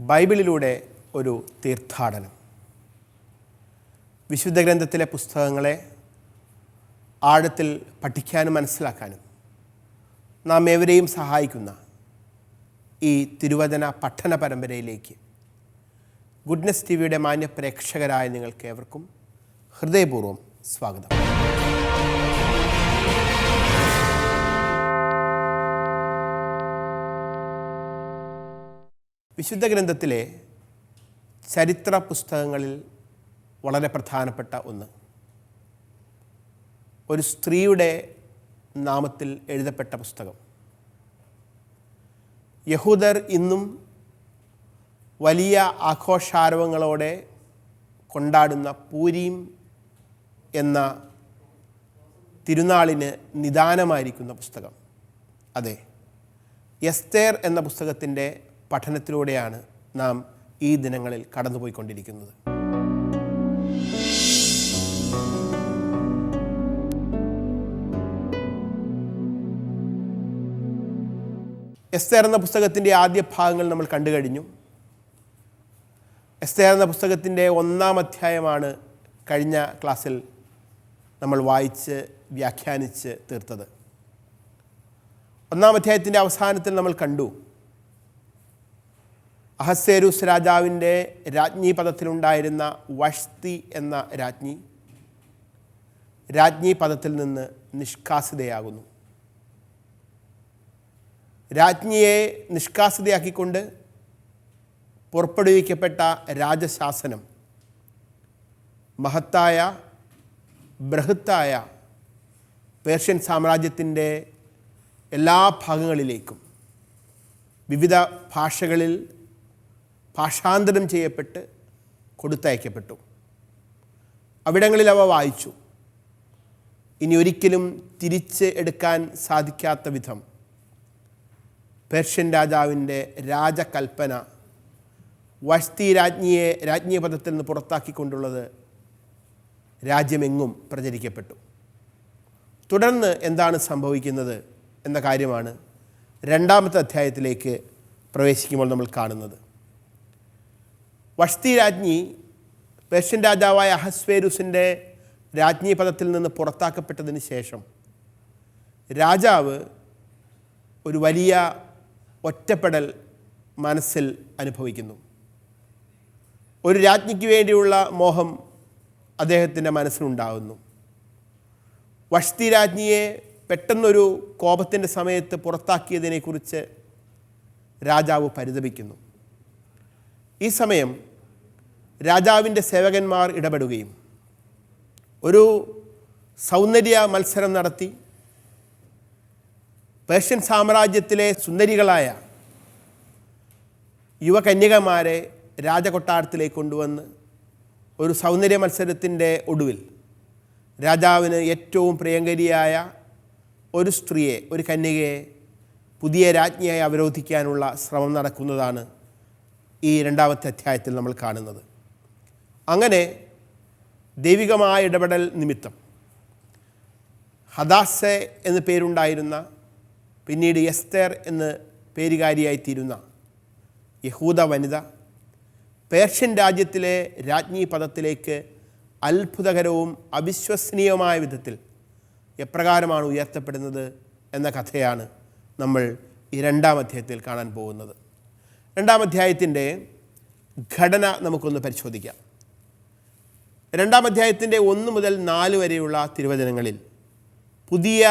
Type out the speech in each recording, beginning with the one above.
ബൈബിളിലൂടെ ഒരു തീർത്ഥാടനം. വിശുദ്ധ ഗ്രന്ഥത്തിലെ പുസ്തകങ്ങളെ ആഴത്തിൽ പഠിക്കാനും മനസ്സിലാക്കാനും നാം ഏവരെയും സഹായിക്കുന്ന ഈ തിരുവചന പഠന പരമ്പരയിലേക്ക് ഗുഡ്നെസ് ടിവിയുടെ മാന്യ പ്രേക്ഷകരായ നിങ്ങൾക്കേവർക്കും ഹൃദയപൂർവ്വം സ്വാഗതം. വിശുദ്ധ ഗ്രന്ഥത്തിലെ ചരിത്ര പുസ്തകങ്ങളിൽ വളരെ പ്രധാനപ്പെട്ട ഒന്ന്, ഒരു സ്ത്രീയുടെ നാമത്തിൽ എഴുതപ്പെട്ട പുസ്തകം. യഹൂദർ ഇന്നും വലിയ ആഘോഷാരവങ്ങളോടെ കൊണ്ടാടുന്ന പൂരീം എന്ന തിരുനാളിന് നിദാനമായിരിക്കുന്ന പുസ്തകം. അതെ, എസ്തേർ എന്ന പുസ്തകത്തിൻ്റെ പഠനത്തിലൂടെയാണ് നാം ഈ ദിനങ്ങളിൽ കടന്നുപോയിക്കൊണ്ടിരിക്കുന്നത്. എസ്തേർ എന്ന പുസ്തകത്തിൻ്റെ ആദ്യ ഭാഗങ്ങൾ നമ്മൾ കണ്ടു കഴിഞ്ഞു. എസ്തേർ എന്ന പുസ്തകത്തിൻ്റെ 1-ാം അധ്യായമാണ് കഴിഞ്ഞ ക്ലാസ്സിൽ നമ്മൾ വായിച്ച് വ്യാഖ്യാനിച്ച് തീർത്തത്. 1-ാം അധ്യായത്തിൻ്റെ അവസാനത്തിൽ നമ്മൾ കണ്ടു, അഹസ്വേരൂസ് രാജാവിൻ്റെ രാജ്ഞി പദത്തിലുണ്ടായിരുന്ന വഷ്തി എന്ന രാജ്ഞി പദത്തിൽ നിന്ന് നിഷ്കാസിതയാകുന്നു. രാജ്ഞിയെ നിഷ്കാസിതയാക്കിക്കൊണ്ട് പുറപ്പെടുവിക്കപ്പെട്ട രാജശാസനം മഹത്തായ ബൃഹത്തായ പേർഷ്യൻ സാമ്രാജ്യത്തിൻ്റെ എല്ലാ ഭാഗങ്ങളിലേക്കും വിവിധ ഭാഷകളിൽ ഭാഷാന്തരം ചെയ്യപ്പെട്ട് കൊടുത്തയക്കപ്പെട്ടു. അവിടങ്ങളിൽ അവ വായിച്ചു. ഇനി ഒരിക്കലും തിരിച്ച് എടുക്കാൻ സാധിക്കാത്ത വിധം പേർഷ്യൻ രാജാവിൻ്റെ രാജകൽപ്പന വഷ്തി രാജ്ഞിയെ രാജ്ഞിപദത്തിൽ നിന്ന് പുറത്താക്കിക്കൊണ്ടുള്ളത് രാജ്യമെങ്ങും പ്രചരിക്കപ്പെട്ടു. തുടർന്ന് എന്താണ് സംഭവിക്കുന്നത് എന്ന കാര്യമാണ് 2-ാമത്തെ അധ്യായത്തിലേക്ക് പ്രവേശിക്കുമ്പോൾ നമ്മൾ കാണുന്നത്. വഷ്തി രാജ്ഞി പേർഷ്യൻ രാജാവായ അഹസ്വേരൂസിൻ്റെ രാജ്ഞി പദത്തിൽ നിന്ന് പുറത്താക്കപ്പെട്ടതിന് ശേഷം രാജാവ് ഒരു വലിയ ഒറ്റപ്പെടൽ മനസ്സിൽ അനുഭവിക്കുന്നു. ഒരു രാജ്ഞിക്ക് വേണ്ടിയുള്ള മോഹം അദ്ദേഹത്തിൻ്റെ മനസ്സിലുണ്ടാകുന്നു. വഷ്തി രാജ്ഞിയെ പെട്ടെന്നൊരു കോപത്തിൻ്റെ സമയത്ത് പുറത്താക്കിയതിനെക്കുറിച്ച് രാജാവ് പരിതപിക്കുന്നു. ഈ സമയം രാജാവിൻ്റെ സേവകന്മാർ ഇടപെടുകയും ഒരു സൗന്ദര്യ മത്സരം നടത്തി പേർഷ്യൻ സാമ്രാജ്യത്തിലെ സുന്ദരികളായ യുവകന്യകമാരെ രാജകൊട്ടാരത്തിലേക്ക് കൊണ്ടുവന്ന് ഒരു സൗന്ദര്യ മത്സരത്തിൻ്റെ ഒടുവിൽ രാജാവിന് ഏറ്റവും പ്രിയങ്കരിയായ ഒരു സ്ത്രീയെ, ഒരു കന്യകയെ പുതിയ രാജ്ഞിയായി അവരോധിക്കാനുള്ള ശ്രമം നടക്കുന്നതാണ് ഈ 2-ാമത്തെ അധ്യായത്തിൽ നമ്മൾ കാണുന്നത്. അങ്ങനെ ദൈവികമായ ഇടപെടൽ നിമിത്തം ഹദാസെ എന്ന് പേരുണ്ടായിരുന്ന, പിന്നീട് എസ്തേർ എന്ന് പേരുകാരിയായിത്തീരുന്ന യഹൂദ വനിത പേർഷ്യൻ രാജ്യത്തിലെ രാജ്ഞി പദത്തിലേക്ക് അത്ഭുതകരവും അവിശ്വസനീയമായ വിധത്തിൽ എപ്രകാരമാണ് ഉയർത്തപ്പെടുന്നത് എന്ന കഥയാണ് നമ്മൾ ഈ 2-ാം അധ്യായത്തിൽ കാണാൻ പോകുന്നത്. 2-ാം അധ്യായത്തിൻ്റെ ഘടന നമുക്കൊന്ന് പരിശോധിക്കാം. 2-ാം അധ്യായത്തിൻ്റെ 1 മുതൽ 4 വരെയുള്ള തിരുവചനങ്ങളിൽ പുതിയ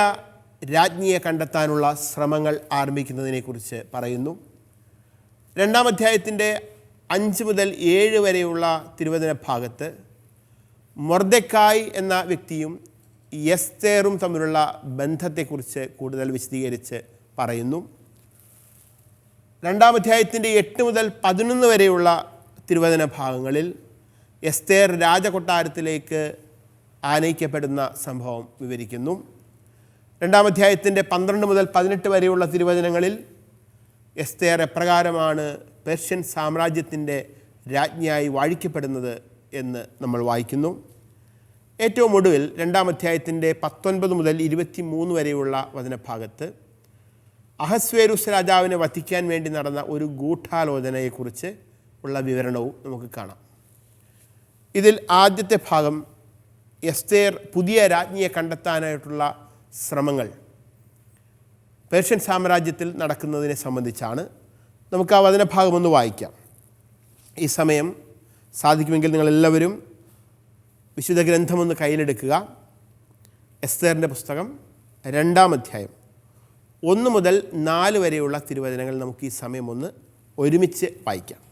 രാജ്ഞിയെ കണ്ടെത്താനുള്ള ശ്രമങ്ങൾ ആരംഭിക്കുന്നതിനെക്കുറിച്ച് പറയുന്നു. 2-ാം അധ്യായത്തിൻ്റെ 5 മുതൽ 7 വരെയുള്ള തിരുവചന ഭാഗത്ത് മൊർദെഖായി എന്ന വ്യക്തിയും എസ്തേറും തമ്മിലുള്ള ബന്ധത്തെക്കുറിച്ച് കൂടുതൽ വിശദീകരിച്ച് പറയുന്നു. 2-ാം അധ്യായത്തിൻ്റെ 8 മുതൽ 11 വരെയുള്ള തിരുവചന ഭാഗങ്ങളിൽ എസ്തേർ രാജകൊട്ടാരത്തിലേക്ക് ആനയിക്കപ്പെടുന്ന സംഭവം വിവരിക്കുന്നു. 2-ാം അധ്യായത്തിൻ്റെ 12 മുതൽ 18 വരെയുള്ള തിരുവചനങ്ങളിൽ എസ്തേർ എപ്രകാരമാണ് പേർഷ്യൻ സാമ്രാജ്യത്തിൻ്റെ രാജ്ഞിയായി വാഴിക്കപ്പെടുന്നത് എന്ന് നമ്മൾ വായിക്കുന്നു. ഏറ്റവും ഒടുവിൽ 2-ാം അധ്യായത്തിൻ്റെ 19 മുതൽ 23 വരെയുള്ള വചനഭാഗത്ത് അഹസ്വേരൂസ് രാജാവിനെ വധിക്കാൻ വേണ്ടി നടന്ന ഒരു ഗൂഢാലോചനയെക്കുറിച്ച് ഉള്ള വിവരണവും നമുക്ക് കാണാം. ഇതിൽ ആദ്യത്തെ ഭാഗം എസ്തേർ പുതിയ രാജ്ഞിയെ കണ്ടെത്താനായിട്ടുള്ള ശ്രമങ്ങൾ പേർഷ്യൻ സാമ്രാജ്യത്തിൽ നടക്കുന്നതിനെ സംബന്ധിച്ചാണ്. നമുക്ക് ആ വചനഭാഗം ഒന്ന് വായിക്കാം. ഈ സമയം സാധിക്കുമെങ്കിൽ നിങ്ങളെല്ലാവരും വിശുദ്ധ ഗ്രന്ഥമൊന്ന് കയ്യിലെടുക്കുക. എസ്തേറിൻ്റെ പുസ്തകം 2-ാം അധ്യായം 1 മുതൽ 4 വരെയുള്ള തിരുവചനങ്ങൾ നമുക്ക് ഈ സമയം ഒന്ന് ഒരുമിച്ച് വായിക്കാം.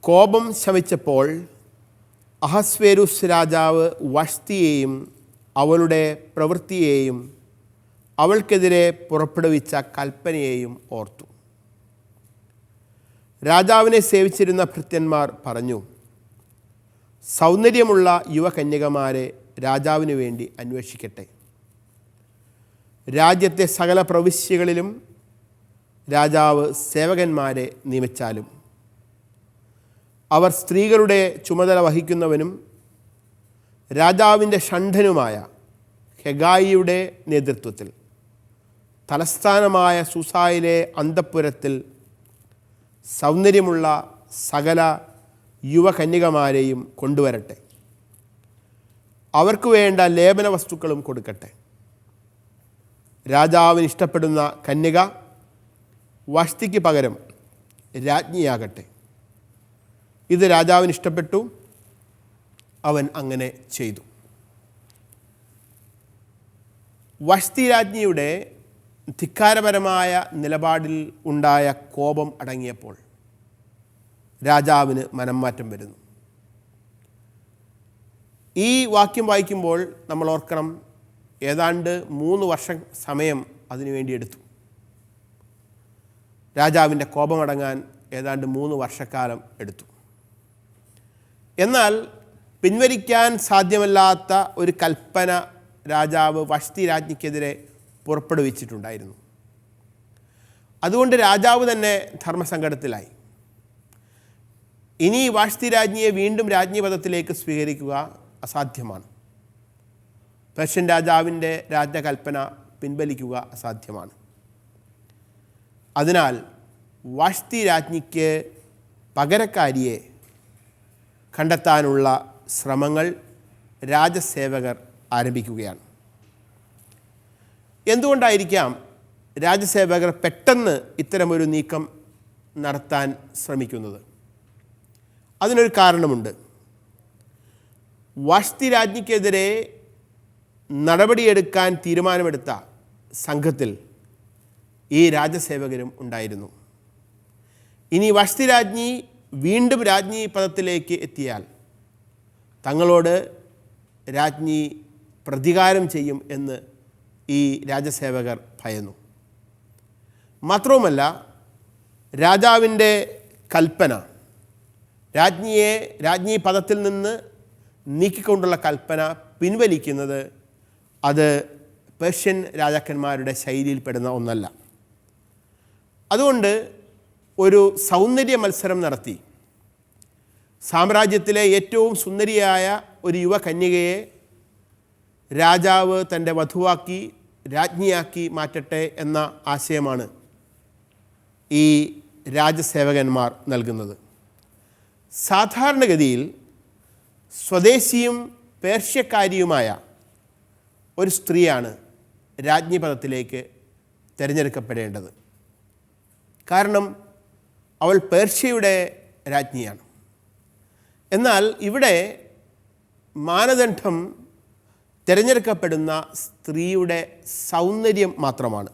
കോപം ശമിച്ചപ്പോൾ അഹസ്വേരുസ് രാജാവ് വഷ്തിയെയും അവളുടെ പ്രവൃത്തിയെയും അവൾക്കെതിരെ പുറപ്പെടുവിച്ച കൽപ്പനയെയും ഓർത്തു. രാജാവിനെ സേവിച്ചിരുന്ന ഭൃത്യന്മാർ പറഞ്ഞു, സൗന്ദര്യമുള്ള യുവകന്യകമാരെ രാജാവിന് വേണ്ടി അന്വേഷിക്കട്ടെ. രാജ്യത്തെ സകല പ്രവിശ്യകളിലും രാജാവ് സേവകന്മാരെ നിയമിച്ചാലും അവർ സ്ത്രീകളുടെ ചുമതല വഹിക്കുന്നവനും രാജാവിൻ്റെ ഷണ്ഡനുമായ ഹെഗായിയുടെ നേതൃത്വത്തിൽ തലസ്ഥാനമായ സൂസായിലെ അന്തഃപുരത്തിൽ സൗന്ദര്യമുള്ള സകല യുവകന്യകമാരെയും കൊണ്ടുവരട്ടെ. അവർക്ക് വേണ്ട ലേപന വസ്തുക്കളും കൊടുക്കട്ടെ. രാജാവിന് ഇഷ്ടപ്പെടുന്ന കന്യക വഷ്തിക്ക് പകരം രാജ്ഞിയാകട്ടെ. ഇത് രാജാവിന് ഇഷ്ടപ്പെട്ടു. അവൻ അങ്ങനെ ചെയ്തു. വഷ്തി രാജ്ഞിയുടെ ധിക്കാരപരമായ നിലപാടിൽ ഉണ്ടായ കോപം അടങ്ങിയപ്പോൾ രാജാവിന് മനംമാറ്റം വരുന്നു. ഈ വാക്യം വായിക്കുമ്പോൾ നമ്മൾ ഓർക്കണം, ഏതാണ്ട് 3 വർഷം സമയം അതിനുവേണ്ടി എടുത്തു. രാജാവിൻ്റെ കോപമടങ്ങാൻ ഏതാണ്ട് 3 വർഷക്കാലം എടുത്തു. എന്നാൽ പിൻവലിക്കാൻ സാധ്യമല്ലാത്ത ഒരു കൽപ്പന രാജാവ് വഷ്തി രാജ്ഞിക്കെതിരെ പുറപ്പെടുവിച്ചിട്ടുണ്ടായിരുന്നു. അതുകൊണ്ട് രാജാവ് തന്നെ ധർമ്മസങ്കടത്തിലായി. ഇനി വഷ്തി രാജ്ഞിയെ വീണ്ടും രാജ്ഞിപദത്തിലേക്ക് സ്വീകരിക്കുക അസാധ്യമാണ്. പേർഷ്യൻ രാജാവിൻ്റെ രാജകൽപ്പന പിൻവലിക്കുക അസാധ്യമാണ്. അതിനാൽ വഷ്തി രാജ്ഞിക്ക് പകരക്കാരിയെ കണ്ടെത്താനുള്ള ശ്രമങ്ങൾ രാജസേവകർ ആരംഭിക്കുകയാണ്. എന്തുകൊണ്ടായിരിക്കാം രാജസേവകർ പെട്ടെന്ന് ഇത്തരമൊരു നീക്കം നടത്താൻ ശ്രമിക്കുന്നത്? അതിനൊരു കാരണമുണ്ട്. വഷ്തി രാജ്ഞിക്കെതിരെ നടപടിയെടുക്കാൻ തീരുമാനമെടുത്ത സംഘത്തിൽ ഈ രാജസേവകരും ഉണ്ടായിരുന്നു. ഇനി വഷ്തി രാജ്ഞി വീണ്ടും രാജ്ഞി പദത്തിലേക്ക് എത്തിയാൽ തങ്ങളോട് രാജ്ഞി പ്രതികാരം ചെയ്യും എന്ന് ഈ രാജസേവകർ ഭയന്നു. മാത്രവുമല്ല, രാജാവിൻ്റെ കൽപ്പന, രാജ്ഞിയെ രാജ്ഞി പദത്തിൽ നിന്ന് നീക്കിക്കൊണ്ടുള്ള കൽപ്പന പിൻവലിക്കുന്നത് അത് പേർഷ്യൻ രാജാക്കന്മാരുടെ ശൈലിയിൽപ്പെടുന്ന ഒന്നല്ല. അതുകൊണ്ട് ഒരു സൗന്ദര്യ മത്സരം നടത്തി സാമ്രാജ്യത്തിലെ ഏറ്റവും സുന്ദരിയായ ഒരു യുവകന്യകയെ രാജാവ് തൻ്റെ വധുവാക്കി രാജ്ഞിയാക്കി മാറ്റട്ടെ എന്ന ആശയമാണ് ഈ രാജസേവകന്മാർ നൽകുന്നത്. സാധാരണഗതിയിൽ സ്വദേശിയും പേർഷ്യക്കാരിയുമായ ഒരു സ്ത്രീയാണ് രാജ്ഞിപദത്തിലേക്ക് തിരഞ്ഞെടുക്കപ്പെടേണ്ടത്. കാരണം അവൾ പേർഷ്യയുടെ രാജ്ഞിയാണ്. എന്നാൽ ഇവിടെ മാനദണ്ഡം തിരഞ്ഞെടുക്കപ്പെടുന്ന സ്ത്രീയുടെ സൗന്ദര്യം മാത്രമാണ്.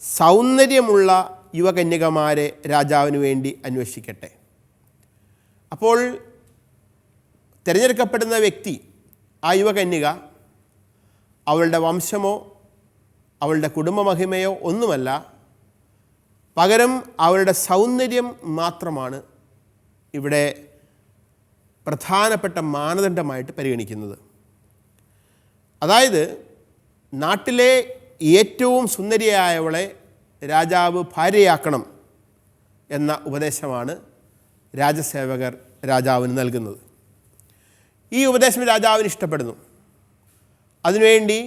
സൗന്ദര്യമുള്ള യുവകന്യകമാരെ രാജാവിന് വേണ്ടി അന്വേഷിക്കട്ടെ. അപ്പോൾ തിരഞ്ഞെടുക്കപ്പെടുന്ന വ്യക്തി, ആ യുവകന്യക, അവളുടെ വംശമോ അവളുടെ കുടുംബമഹിമയോ ഒന്നുമല്ല, പകരം അവളുടെ സൗന്ദര്യം മാത്രമാണ് ഇവിടെ പ്രധാനപ്പെട്ട മാനദണ്ഡമായിട്ട് പരിഗണിക്കുന്നത്. അതായത് നാട്ടിലെ ഏറ്റവും സുന്ദരിയായവളെ രാജാവ് ഭാര്യയാക്കണം എന്ന ഉപദേശമാണ് രാജസേവകർ രാജാവിന് നൽകുന്നത്. ഈ ഉപദേശം രാജാവിന് ഇഷ്ടപ്പെടുന്നു. അതിനുവേണ്ടി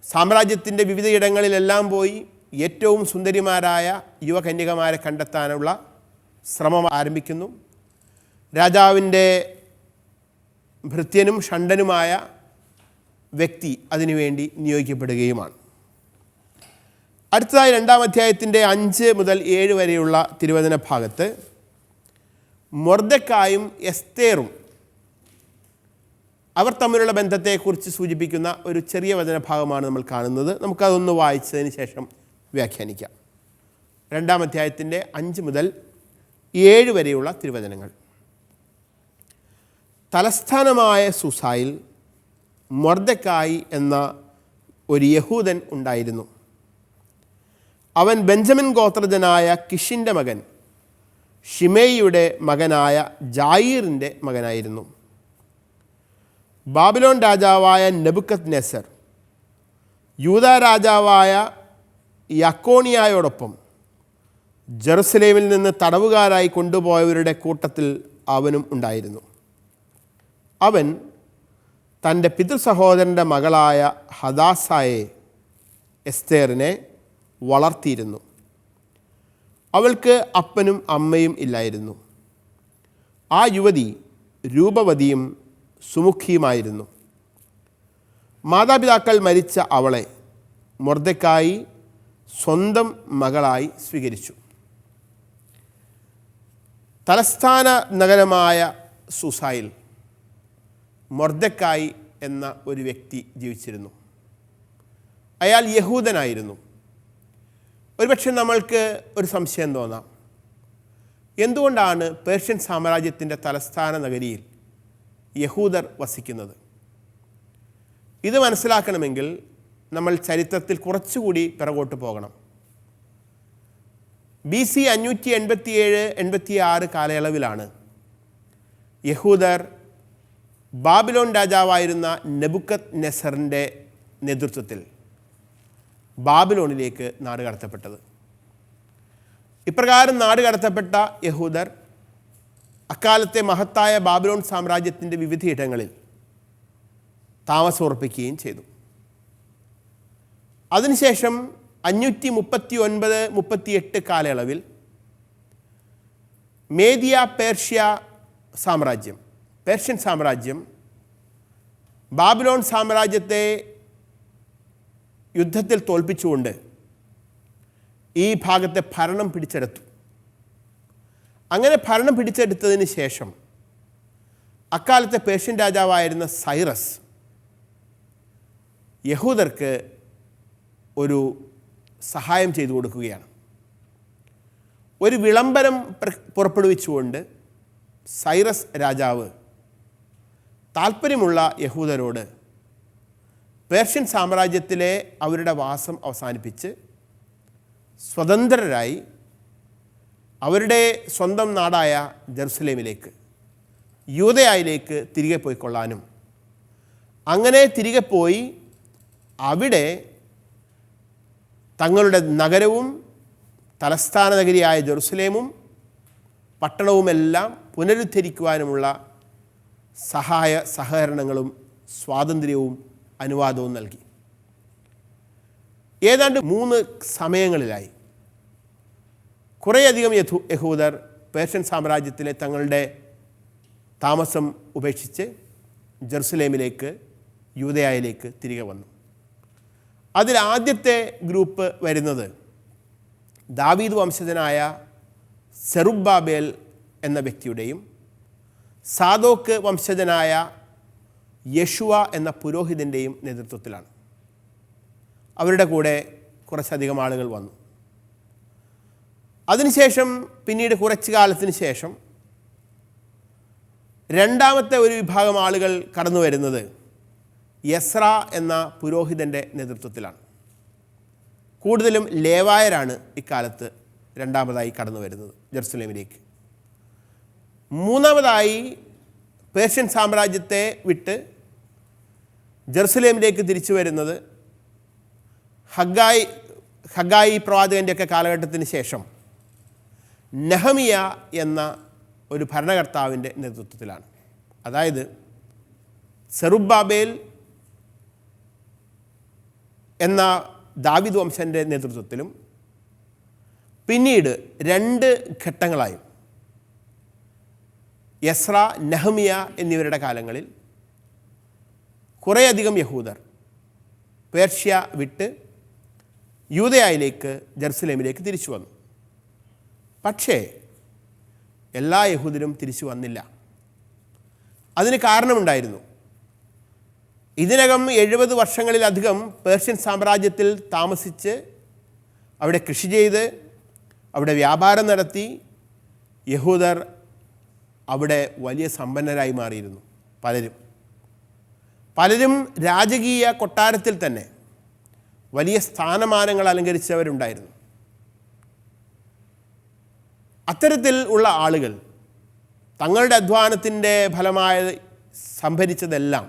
സാമ്രാജ്യത്തിൻ്റെ വിവിധ ഇടങ്ങളിലെല്ലാം പോയി ഏറ്റവും സുന്ദരിമാരായ യുവകന്യകമാരെ കണ്ടെത്താനുള്ള ശ്രമം ആരംഭിക്കുന്നു. രാജാവിൻ്റെ ഭൃത്യനും ഷണ്ഡനുമായ വ്യക്തി അതിനുവേണ്ടി നിയോഗിക്കപ്പെടുകയുമാണ്. അടുത്തതായി 2-ാം അധ്യായത്തിൻ്റെ 5 മുതൽ 7 വരെയുള്ള തിരുവചന ഭാഗത്ത് മൊർദെഖായും എസ്തേറും അവർ തമ്മിലുള്ള ബന്ധത്തെക്കുറിച്ച് സൂചിപ്പിക്കുന്ന ഒരു ചെറിയ വചനഭാഗമാണ് നമ്മൾ കാണുന്നത്. നമുക്കതൊന്ന് വായിച്ചതിന് ശേഷം വ്യാഖ്യാനിക്കാം. 2-ാം അധ്യായത്തിൻ്റെ 5 മുതൽ 7 വരെയുള്ള തിരുവചനങ്ങൾ. തലസ്ഥാനമായ സൂസായിൽ മൊർദെഖായി എന്ന ഒരു യഹൂദൻ ഉണ്ടായിരുന്നു. അവൻ ബെഞ്ചമിൻ ഗോത്രജനായ കിഷിൻ്റെ മകൻ ഷിമേയിയുടെ മകനായ ജായീറിൻ്റെ മകനായിരുന്നു. ബാബിലോൺ രാജാവായ നെബുക്കദ്നെസർ യൂദാ രാജാവായ യക്കോണിയായോടൊപ്പം ജെറുസലേമിൽ നിന്ന് തടവുകാരായി കൊണ്ടുപോയവരുടെ കൂട്ടത്തിൽ അവനും ഉണ്ടായിരുന്നു. അവൻ തൻ്റെ പിതൃസഹോദരൻ്റെ മകളായ ഹദാസായെ എസ്തേറിനെ വളർത്തിയിരുന്നു. അവൾക്ക് അപ്പനും അമ്മയും ഇല്ലായിരുന്നു. ആ യുവതി രൂപവതിയും സുമുഖിയുമായിരുന്നു. മാതാപിതാക്കൾ മരിച്ച അവളെ മൊർദെഖായി സ്വന്തം മകളായി സ്വീകരിച്ചു. തലസ്ഥാന നഗരമായ സൂസായിൽ മൊർദെഖായി എന്ന ഒരു വ്യക്തി ജീവിച്ചിരുന്നു. അയാൾ യഹൂദനായിരുന്നു. ഒരുപക്ഷെ നമ്മൾക്ക് ഒരു സംശയം തോന്നാം, എന്തുകൊണ്ടാണ് പേർഷ്യൻ സാമ്രാജ്യത്തിൻ്റെ തലസ്ഥാന നഗരിയിൽ യഹൂദർ വസിക്കുന്നത്? ഇത് മനസ്സിലാക്കണമെങ്കിൽ നമ്മൾ ചരിത്രത്തിൽ കുറച്ചുകൂടി പിറകോട്ട് പോകണം. BC 587-86 കാലയളവിലാണ് യഹൂദർ ബാബിലോൺ രാജാവായിരുന്ന നെബുക്കദ്നെസറിൻ്റെ നേതൃത്വത്തിൽ ബാബിലോണിലേക്ക് നാട് കടത്തപ്പെട്ടത്. ഇപ്രകാരം നാട് കടത്തപ്പെട്ട യഹൂദർ അക്കാലത്തെ മഹത്തായ ബാബിലോൺ സാമ്രാജ്യത്തിൻ്റെ വിവിധയിടങ്ങളിൽ താമസമുറപ്പിക്കുകയും ചെയ്തു. അതിനുശേഷം 539-38 കാലയളവിൽ മേദിയ പേർഷ്യൻ സാമ്രാജ്യം ബാബിലോൺ സാമ്രാജ്യത്തെ യുദ്ധത്തിൽ തോൽപ്പിച്ചുകൊണ്ട് ഈ ഭാഗത്തെ ഭരണം പിടിച്ചെടുത്തു. അങ്ങനെ ഭരണം പിടിച്ചെടുത്തതിന് ശേഷം അക്കാലത്തെ പേർഷ്യൻ രാജാവായിരുന്ന സൈറസ് യഹൂദർക്ക് ഒരു സഹായം ചെയ്തു കൊടുക്കുകയാണ്. ഒരു വിളംബരം പുറപ്പെടുവിച്ചുകൊണ്ട് സൈറസ് രാജാവ് താൽപ്പര്യമുള്ള യഹൂദരോട് പേർഷ്യൻ സാമ്രാജ്യത്തിലെ അവരുടെ വാസം അവസാനിപ്പിച്ച് സ്വതന്ത്രരായി അവരുടെ സ്വന്തം നാടായ ജെറുസലേമിലേക്ക്, യൂദയായിലേക്ക് തിരികെ പോയിക്കൊള്ളാനും, അങ്ങനെ തിരികെ പോയി അവിടെ തങ്ങളുടെ നഗരവും തലസ്ഥാന നഗരിയായ ജെറുസലേമും പട്ടണവുമെല്ലാം പുനരുദ്ധരിക്കുവാനുമുള്ള സഹകരണങ്ങളും സ്വാതന്ത്ര്യവും അനുവാദവും നൽകി. ഏതാണ്ട് 3 സമയങ്ങളിലായി കുറേയധികം യഹൂദർ പേർഷ്യൻ സാമ്രാജ്യത്തിലെ തങ്ങളുടെ താമസം ഉപേക്ഷിച്ച് ജെറുസലേമിലേക്ക്, യൂദയായിലേക്ക് തിരികെ വന്നു. അതിൽ ആദ്യത്തെ ഗ്രൂപ്പ് വരുന്നത് ദാവീദ് വംശജനായ സെറുബ്ബാബേൽ എന്ന വ്യക്തിയുടെയും സാദോക്ക് വംശജനായ യശുവ എന്ന പുരോഹിതൻ്റെയും നേതൃത്വത്തിലാണ്. അവരുടെ കൂടെ കുറച്ചധികം ആളുകൾ വന്നു. അതിനുശേഷം പിന്നീട് കുറച്ചു കാലത്തിന് ശേഷം രണ്ടാമത്തെ ഒരു വിഭാഗം ആളുകൾ കടന്നു വരുന്നത് യസ്ര എന്ന പുരോഹിതൻ്റെ നേതൃത്വത്തിലാണ്. കൂടുതലും ലേവായരാണ് ഇക്കാലത്ത് രണ്ടാമതായി കടന്നു വരുന്നത് ജെറുസലേമിലേക്ക്. മൂന്നാമതായി പേർഷ്യൻ സാമ്രാജ്യത്തെ വിട്ട് ജെറുസലേമിലേക്ക് തിരിച്ചു വരുന്നത് ഹഗ്ഗായി പ്രവാചകൻ്റെയൊക്കെ കാലഘട്ടത്തിന് ശേഷം നെഹമിയ എന്ന ഒരു ഭരണകർത്താവിൻ്റെ നേതൃത്വത്തിലാണ്. അതായത് സെറുബ്ബാബേൽ എന്ന ദാവീദ് വംശൻ്റെ നേതൃത്വത്തിലും പിന്നീട് 2 ഘട്ടങ്ങളായും എസ്ര, നെഹമ്യ എന്നിവരുടെ കാലങ്ങളിൽ കുറേയധികം യഹൂദർ പേർഷ്യ വിട്ട് യൂദയായിലേക്ക്, ജെറുസലേമിലേക്ക് തിരിച്ചു വന്നു. പക്ഷേ എല്ലാ യഹൂദരും തിരിച്ചു വന്നില്ല. അതിന് കാരണമുണ്ടായിരുന്നു. ഇതിനകം 70 വർഷങ്ങളിലധികം പേർഷ്യൻ സാമ്രാജ്യത്തിൽ താമസിച്ച് അവിടെ കൃഷി ചെയ്ത് അവിടെ വ്യാപാരം നടത്തി യഹൂദർ അവിടെ വലിയ സമ്പന്നരായി മാറിയിരുന്നു. പലരും രാജകീയ കൊട്ടാരത്തിൽ തന്നെ വലിയ സ്ഥാനമാനങ്ങൾ അലങ്കരിച്ചവരുണ്ടായിരുന്നു. അത്തരത്തിൽ ഉള്ള ആളുകൾ തങ്ങളുടെ അധ്വാനത്തിൻ്റെ ഫലമായി സംഭരിച്ചതെല്ലാം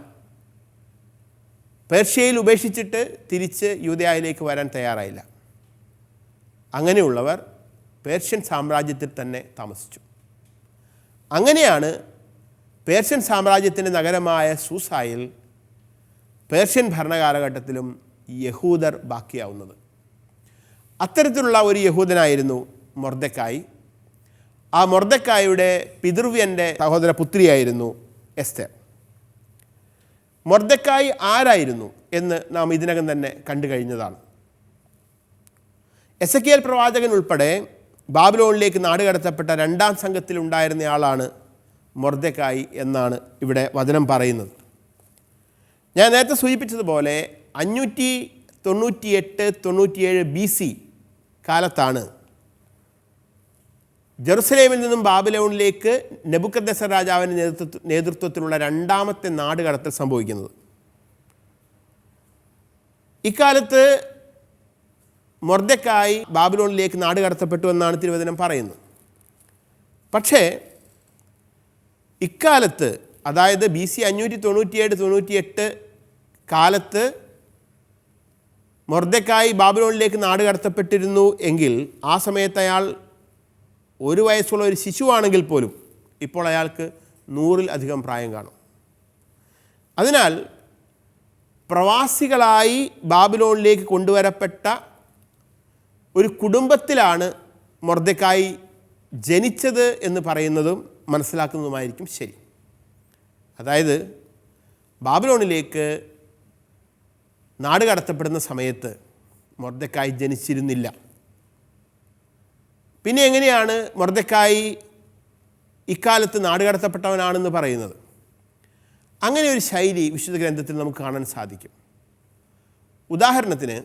പേർഷ്യയിൽ ഉപേക്ഷിച്ചിട്ട് തിരിച്ച് യൂദയായിലേക്ക് വരാൻ തയ്യാറായില്ല. അങ്ങനെയുള്ളവർ പേർഷ്യൻ സാമ്രാജ്യത്തിൽ തന്നെ താമസിച്ചു. അങ്ങനെയാണ് പേർഷ്യൻ സാമ്രാജ്യത്തിൻ്റെ നഗരമായ സൂസായിൽ പേർഷ്യൻ ഭരണകാലഘട്ടത്തിലും യഹൂദർ ബാക്കിയാവുന്നത്. അത്തരത്തിലുള്ള ഒരു യഹൂദനായിരുന്നു മൊർദെഖായി. ആ മൊർദെഖായിയുടെ പിതൃവ്യൻ്റെ സഹോദര പുത്രിയായിരുന്നു എസ്തേർ. മൊർദെഖായി ആരായിരുന്നു എന്ന് നാം ഇതിനകം തന്നെ കണ്ടു കഴിഞ്ഞതാണ്. എസെക്കിയേൽ പ്രവാചകൻ ഉൾപ്പെടെ ബാബിലോണിലേക്ക് നാടുകടത്തപ്പെട്ട 2ാം സംഘത്തിലുണ്ടായിരുന്നയാളാണ് മൊർദെഖായി എന്നാണ് ഇവിടെ വചനം പറയുന്നത്. ഞാൻ നേരത്തെ സൂചിപ്പിച്ചതുപോലെ 598-97 BC കാലത്താണ് ജെറുസലേമിൽ നിന്നും ബാബിലോണിലേക്ക് നെബൂഖദ്നേസർ രാജാവിൻ്റെ നേതൃത്വത്തിലുള്ള 2ാമത്തെ നാടുകടത്തൽ സംഭവിക്കുന്നത്. ഇക്കാലത്ത് മൊർദെഖായി ബാബിലോണിലേക്ക് നാടുകടത്തപ്പെട്ടു എന്നാണ് തിരുവചനം പറയുന്നത്. പക്ഷേ ഇക്കാലത്ത്, അതായത് BC 597-98 കാലത്ത് മൊർദെഖായി ബാബിലോണിലേക്ക് നാടുകടത്തപ്പെട്ടിരുന്നു എങ്കിൽ ആ സമയത്ത് അയാൾ 1 വയസ്സുള്ള ഒരു ശിശുവാണെങ്കിൽ പോലും ഇപ്പോൾ അയാൾക്ക് 100-ൽ അധികം പ്രായം കാണും. അതിനാൽ പ്രവാസികളായി ബാബിലോണിലേക്ക് കൊണ്ടുവരപ്പെട്ട ഒരു കുടുംബത്തിലാണ് മൊർദെഖായി ജനിച്ചത് എന്ന് പറയുന്നതും മനസ്സിലാക്കുന്നതുമായിരിക്കും ശരി. അതായത് ബാബിലോണിലേക്ക് നാട് കടത്തപ്പെടുന്ന സമയത്ത് മൊർദെഖായി ജനിച്ചിരുന്നില്ല. പിന്നെ എങ്ങനെയാണ് മൊർദെഖായി ഇക്കാലത്ത് നാട് കടത്തപ്പെട്ടവനാണെന്ന് പറയുന്നത്? അങ്ങനെ ഒരു ശൈലി വിശുദ്ധ ഗ്രന്ഥത്തിൽ നമുക്ക് കാണാൻ സാധിക്കും. ഉദാഹരണത്തിന്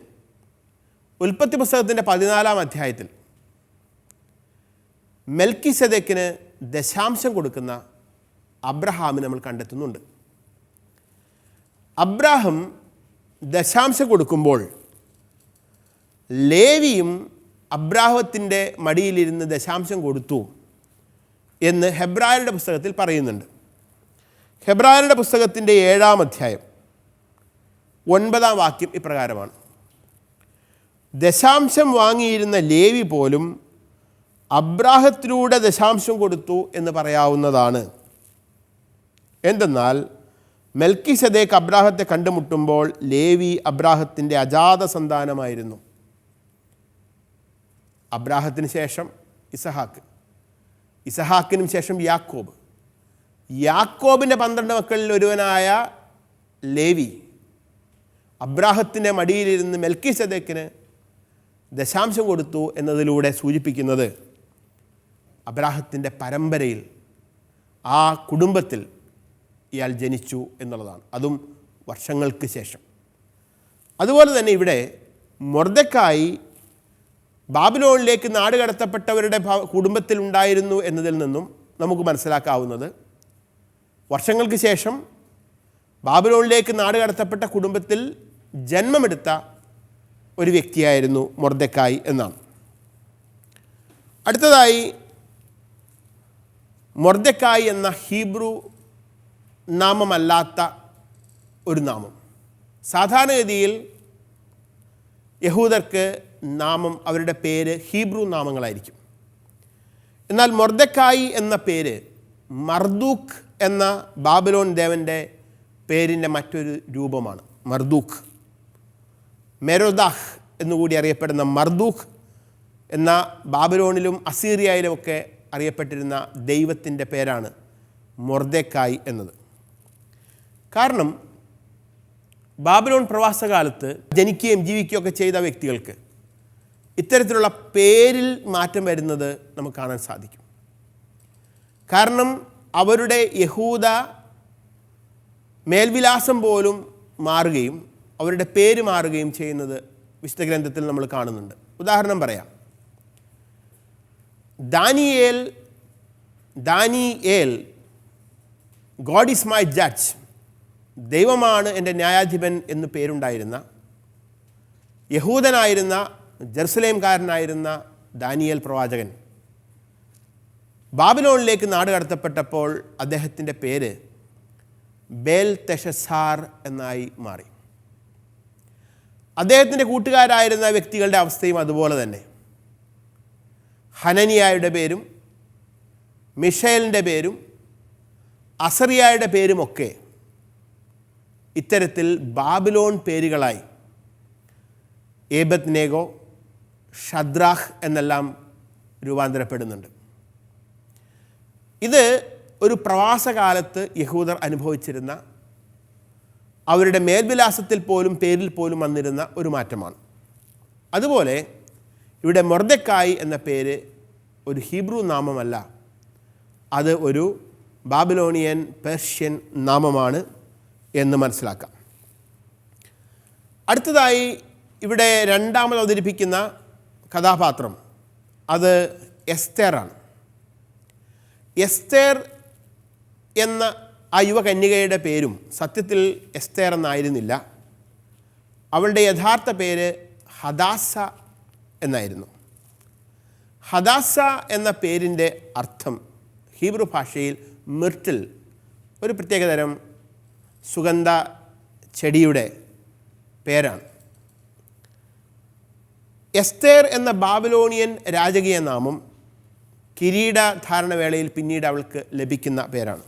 ഉൽപ്പത്തി പുസ്തകത്തിൻ്റെ 14-ാം അധ്യായത്തിൽ മെൽക്കിസെദെക്കിന് ദശാംശം കൊടുക്കുന്ന അബ്രഹാമിനെ നമ്മൾ കണ്ടെത്തുന്നുണ്ട്. അബ്രാഹം ദശാംശം കൊടുക്കുമ്പോൾ ലേവിയും അബ്രാഹത്തിൻ്റെ മടിയിലിരുന്ന് ദശാംശം കൊടുത്തു എന്ന് ഹെബ്രായരുടെ പുസ്തകത്തിൽ പറയുന്നുണ്ട്. ഹെബ്രായരുടെ പുസ്തകത്തിൻ്റെ 7-ാം അധ്യായം 9-ാം വാക്യം ഇപ്രകാരമാണ്: ദശാംശം വാങ്ങിയിരുന്ന ലേവി പോലും അബ്രാഹത്തിലൂടെ ദശാംശം കൊടുത്തു എന്ന് പറയാവുന്നതാണ്. എന്തെന്നാൽ മെൽക്കിസെദേക്ക് അബ്രാഹത്തെ കണ്ടുമുട്ടുമ്പോൾ ലേവി അബ്രാഹത്തിൻ്റെ അജാത സന്താനമായിരുന്നു. അബ്രാഹത്തിന് ശേഷം ഇസഹാക്ക്, ഇസഹാക്കിനും ശേഷം യാക്കോബ്, യാക്കോബിൻ്റെ 12 മക്കളിൽ ഒരുവനായ ലേവി അബ്രാഹത്തിൻ്റെ മടിയിലിരുന്ന് മെൽക്കിസെദേക്കിന് ദശാംശം കൊടുത്തു എന്നതിലൂടെ സൂചിപ്പിക്കുന്നത് അബ്രാഹത്തിൻ്റെ പരമ്പരയിൽ ആ കുടുംബത്തിൽ ഇയാൾ ജനിച്ചു എന്നുള്ളതാണ്, അതും വർഷങ്ങൾക്ക് ശേഷം. അതുപോലെ തന്നെ ഇവിടെ മൊർദെഖായി ബാബിലോണിലേക്ക് നാട് കടത്തപ്പെട്ടവരുടെ കുടുംബത്തിലുണ്ടായിരുന്നു എന്നതിൽ നിന്നും നമുക്ക് മനസ്സിലാക്കാവുന്നത് വർഷങ്ങൾക്ക് ശേഷം ബാബിലോണിലേക്ക് നാട് കടത്തപ്പെട്ട കുടുംബത്തിൽ ജന്മമെടുത്ത ഒരു വ്യക്തിയായിരുന്നു മൊർദെഖായി എന്നാണ്. അടുത്തതായി മൊർദെഖായി എന്ന ഹീബ്രു നാമമല്ലാത്ത ഒരു നാമം. സാധാരണഗതിയിൽ യഹൂദർക്ക് നാമം, അവരുടെ പേര് ഹീബ്രു നാമങ്ങളായിരിക്കും. എന്നാൽ മൊർദെഖായി എന്ന പേര് മർദൂക്ക് എന്ന ബാബിലോൺ ദേവൻ്റെ പേരിൻ്റെ മറ്റൊരു രൂപമാണ്. മർദൂക്ക്, മെരോദാഹ് എന്നുകൂടി അറിയപ്പെടുന്ന മർദൂഖ് എന്ന ബാബിലോണിലും അസീറിയയിലുമൊക്കെ അറിയപ്പെട്ടിരുന്ന ദൈവത്തിൻ്റെ പേരാണ് മൊർദെഖായി എന്നത്. കാരണം ബാബിലോൺ പ്രവാസകാലത്ത് ജനിക്കുകയും ജീവിക്കുകയൊക്കെ ചെയ്ത വ്യക്തികൾക്ക് ഇത്തരത്തിലുള്ള പേരിൽ മാറ്റം വരുന്നത് നമുക്ക് കാണാൻ സാധിക്കും. കാരണം അവരുടെ യഹൂദ മേൽവിലാസം പോലും മാറുകയും അവരുടെ പേര് മാറുകയും ചെയ്യുന്നത് വിശുദ്ധ ഗ്രന്ഥത്തിൽ നമ്മൾ കാണുന്നുണ്ട്. ഉദാഹരണം പറയാം. Daniel God is my judge, ദൈവമാണ് എൻ്റെ ന്യായാധിപൻ എന്ന് പേരുണ്ടായിരുന്ന യഹൂദനായിരുന്ന ജെറുസലേംകാരനായിരുന്ന ദാനിയേൽ പ്രവാചകൻ ബാബിലോണിലേക്ക് നാട് കടത്തപ്പെട്ടപ്പോൾ അദ്ദേഹത്തിൻ്റെ പേര് ബേൽതെശസ്സാർ എന്നായി മാറി. അദ്ദേഹത്തിൻ്റെ കൂട്ടുകാരായിരുന്ന വ്യക്തികളുടെ അവസ്ഥയും അതുപോലെ തന്നെ. ഹനനിയായുടെ പേരും മിഷേലിൻ്റെ പേരും അസറിയായുടെ പേരുമൊക്കെ ഇത്തരത്തിൽ ബാബിലോൺ പേരുകളായി ഏബദ്നേഗോ, ഷദ്രാഖ് എന്നെല്ലാം രൂപാന്തരപ്പെടുന്നുണ്ട്. ഇത് ഒരു പ്രവാസകാലത്ത് യഹൂദർ അനുഭവിച്ചിരുന്ന അവരുടെ മേൽവിലാസത്തിൽ പോലും പേരിൽ പോലും വന്നിരുന്ന ഒരു മാറ്റമാണ്. അതുപോലെ ഇവിടെ മൊർദെഖായി എന്ന പേര് ഒരു ഹീബ്രു നാമമല്ല, അത് ഒരു ബാബിലോണിയൻ പേർഷ്യൻ നാമമാണ് എന്ന് മനസ്സിലാക്കാം. അടുത്തതായി ഇവിടെ രണ്ടാമത് അവതരിപ്പിക്കുന്ന കഥാപാത്രം അത് എസ്തേറാണ്. എസ്തേർ എന്ന ആ യുവകന്യകയുടെ പേരും സത്യത്തിൽ എസ്തേർ എന്നായിരുന്നില്ല. അവളുടെ യഥാർത്ഥ പേര് ഹദാസ എന്നായിരുന്നു. ഹദാസ എന്ന പേരിൻ്റെ അർത്ഥം ഹീബ്രു ഭാഷയിൽ മിർട്ടിൽ, ഒരു പ്രത്യേകതരം സുഗന്ധ ചെടിയുടെ പേരാണ്. എസ്തേർ എന്ന ബാബിലോണിയൻ രാജകീയ നാമം കിരീടധാരണവേളയിൽ പിന്നീട് അവൾക്ക് ലഭിക്കുന്ന പേരാണ്.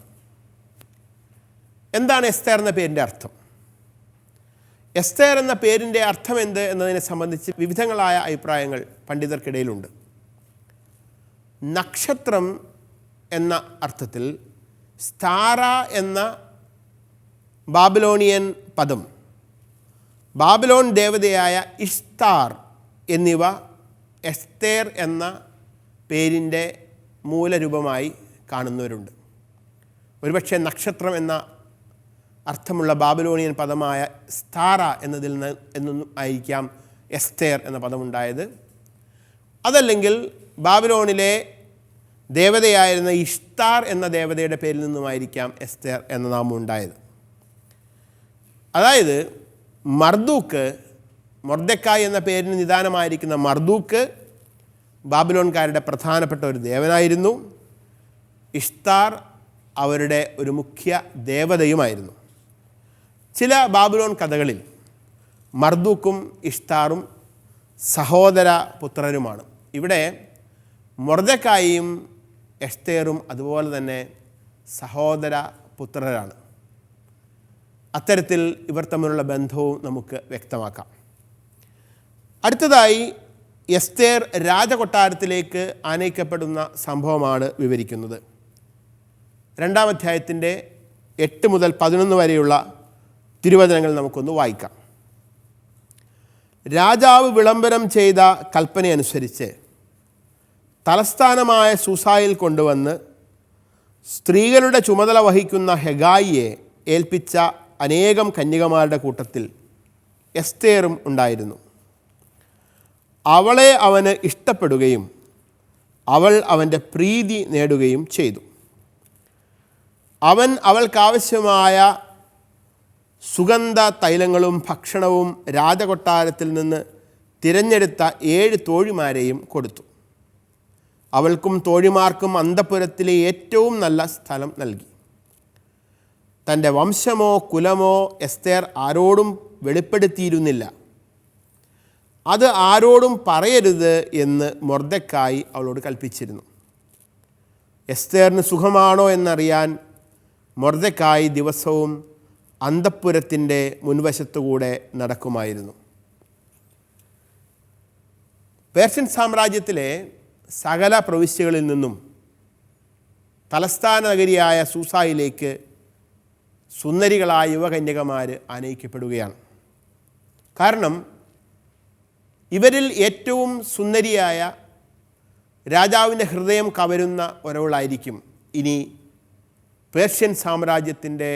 എന്താണ് എസ്തേർ എന്ന പേരിൻ്റെ അർത്ഥം? എസ്തേർ എന്ന പേരിൻ്റെ അർത്ഥം എന്ത് എന്നതിനെ സംബന്ധിച്ച് വിവിധങ്ങളായ അഭിപ്രായങ്ങൾ പണ്ഡിതർക്കിടയിലുണ്ട്. നക്ഷത്രം എന്ന അർത്ഥത്തിൽ സ്താറ എന്ന ബാബിലോണിയൻ പദം, ബാബിലോൺ ദേവതയായ ഇഷ്താർ എന്നിവ എസ്തേർ എന്ന പേരിൻ്റെ മൂലരൂപമായി കാണുന്നവരുണ്ട്. ഒരുപക്ഷെ നക്ഷത്രം എന്ന അർത്ഥമുള്ള ബാബിലോണിയൻ പദമായ സ്താറ എന്നതിൽ നിന്നും ആയിരിക്കാം എസ്തേർ എന്ന പദമുണ്ടായത്. അതല്ലെങ്കിൽ ബാബിലോണിലെ ദേവതയായിരുന്ന ഇഷ്താർ എന്ന ദേവതയുടെ പേരിൽ നിന്നുമായിരിക്കാം എസ്തേർ എന്ന നാമം ഉണ്ടായത്. അതായത് മൊർദെഖായി എന്ന പേരിന് നിദാനമായിരിക്കുന്ന മർദൂക്ക് ബാബിലോൺകാരുടെ പ്രധാനപ്പെട്ട ഒരു ദേവനായിരുന്നു. ഇഷ്താർ അവരുടെ ഒരു മുഖ്യ ദേവതയുമായിരുന്നു. ചില ബാബിലോൺ കഥകളിൽ മർദൂക്കും ഇഷ്താറും സഹോദര പുത്രരുമാണ്. ഇവിടെ മൊർദെഖായിയും എസ്തേറും അതുപോലെ തന്നെ സഹോദര പുത്രരാണ്. അത്തരത്തിൽ ഇവർ തമ്മിലുള്ള ബന്ധവും നമുക്ക് വ്യക്തമാക്കാം. അടുത്തതായി എസ്തേർ രാജകൊട്ടാരത്തിലേക്ക് ആനയിക്കപ്പെടുന്ന സംഭവമാണ് വിവരിക്കുന്നത്. 2-ാം അധ്യായത്തിൻ്റെ 8 മുതൽ 11 വരെയുള്ള തിരുവചനങ്ങൾ നമുക്കൊന്ന് വായിക്കാം. രാജാവ് വിളംബരം ചെയ്ത കൽപ്പനയനുസരിച്ച് തലസ്ഥാനമായ സൂസായിൽ കൊണ്ടുവന്ന് സ്ത്രീകളുടെ ചുമതല വഹിക്കുന്ന ഹെഗായിയെ ഏൽപ്പിച്ച അനേകം കന്യകമാരുടെ കൂട്ടത്തിൽ എസ്തേറും ഉണ്ടായിരുന്നു. അവളെ അവന് ഇഷ്ടപ്പെടുകയും അവൾ അവൻ്റെ പ്രീതി നേടുകയും ചെയ്തു. അവൻ അവൾക്കാവശ്യമായ സുഗന്ധ തൈലങ്ങളും ഭക്ഷണവും രാജകൊട്ടാരത്തിൽ നിന്ന് തിരഞ്ഞെടുത്ത 7 തോഴിമാരെയും കൊടുത്തു. അവൾക്കും തോഴിമാർക്കും അന്തഃപുരത്തിലെ ഏറ്റവും നല്ല സ്ഥലം നൽകി. തൻ്റെ വംശമോ കുലമോ എസ്തേർ ആരോടും വെളിപ്പെടുത്തിയിരുന്നില്ല. അത് ആരോടും പറയരുത് എന്ന് മൊർദെഖായി അവളോട് കൽപ്പിച്ചിരുന്നു. എസ്തേറിന് സുഖമാണോ എന്നറിയാൻ മൊർദെഖായി ദിവസവും അന്തഃപുരത്തിൻ്റെ മുൻവശത്തുകൂടെ നടക്കുമായിരുന്നു. പേർഷ്യൻ സാമ്രാജ്യത്തിലെ സകല പ്രവിശ്യകളിൽ നിന്നും തലസ്ഥാന നഗരിയായ സൂസായിലേക്ക് സുന്ദരികളായ യുവകന്യകമാർ ആനയിക്കപ്പെടുകയാണ്. കാരണം ഇവരിൽ ഏറ്റവും സുന്ദരിയായ രാജാവിൻ്റെ ഹൃദയം കവരുന്ന ഒരാളായിരിക്കും ഇനി പേർഷ്യൻ സാമ്രാജ്യത്തിൻ്റെ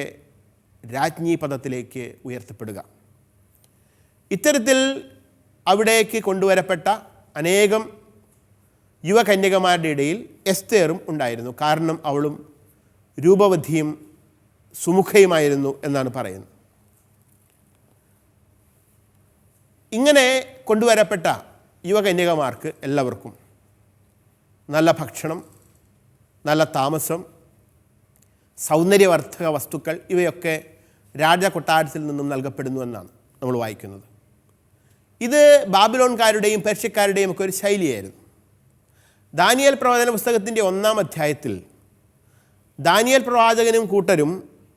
രാജ്ഞി പദത്തിലേക്ക് ഉയർത്തപ്പെടുക. ഇത്തരത്തിൽ അവിടേക്ക് കൊണ്ടുവരപ്പെട്ട അനേകം യുവകന്യകമാരുടെ ഇടയിൽ എസ്തേറും ഉണ്ടായിരുന്നു. കാരണം അവളും രൂപവതിയും സുമുഖയുമായിരുന്നു എന്നാണ് പറയുന്നത്. ഇങ്ങനെ കൊണ്ടുവരപ്പെട്ട യുവകന്യകമാർക്ക് എല്ലാവർക്കും നല്ല ഭക്ഷണം, നല്ല താമസം, സൗന്ദര്യവർദ്ധക വസ്തുക്കൾ ഇവയൊക്കെ രാജകൊട്ടാരത്തിൽ നിന്നും നൽകപ്പെടുന്നു എന്നാണ് നമ്മൾ വായിക്കുന്നത്. ഇത് ബാബിലോൺകാരുടെയും പേർഷ്യക്കാരുടെയും ഒക്കെ ഒരു ശൈലിയായിരുന്നു. ദാനിയേൽ പ്രവചന പുസ്തകത്തിൻ്റെ 1-ാം അധ്യായത്തിൽ ദാനിയേൽ പ്രവാചകനും കൂട്ടരും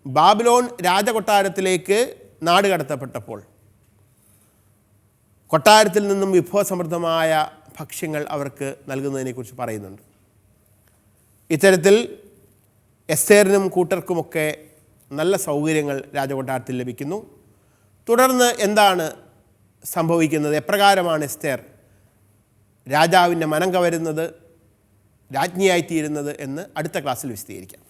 ബാബിലോൺ രാജകൊട്ടാരത്തിലേക്ക് നാട് കടത്തപ്പെട്ടപ്പോൾ കൊട്ടാരത്തിൽ നിന്നും വിഭവസമൃദ്ധമായ ഭക്ഷ്യങ്ങൾ അവർക്ക് നൽകുന്നതിനെക്കുറിച്ച് പറയുന്നുണ്ട്. ഇത്തരത്തിൽ എസ്തേറിനും കൂട്ടർക്കുമൊക്കെ നല്ല സൗകര്യങ്ങൾ രാജകൊട്ടാരത്തിൽ ലഭിക്കുന്നു. തുടർന്ന് എന്താണ് സംഭവിക്കുന്നത്, എപ്രകാരമാണ് എസ്തേർ രാജാവിൻ്റെ മനം കവരുന്നത്, രാജ്ഞിയായിത്തീരുന്നത് എന്ന് അടുത്ത ക്ലാസ്സിൽ വിശദീകരിക്കാം.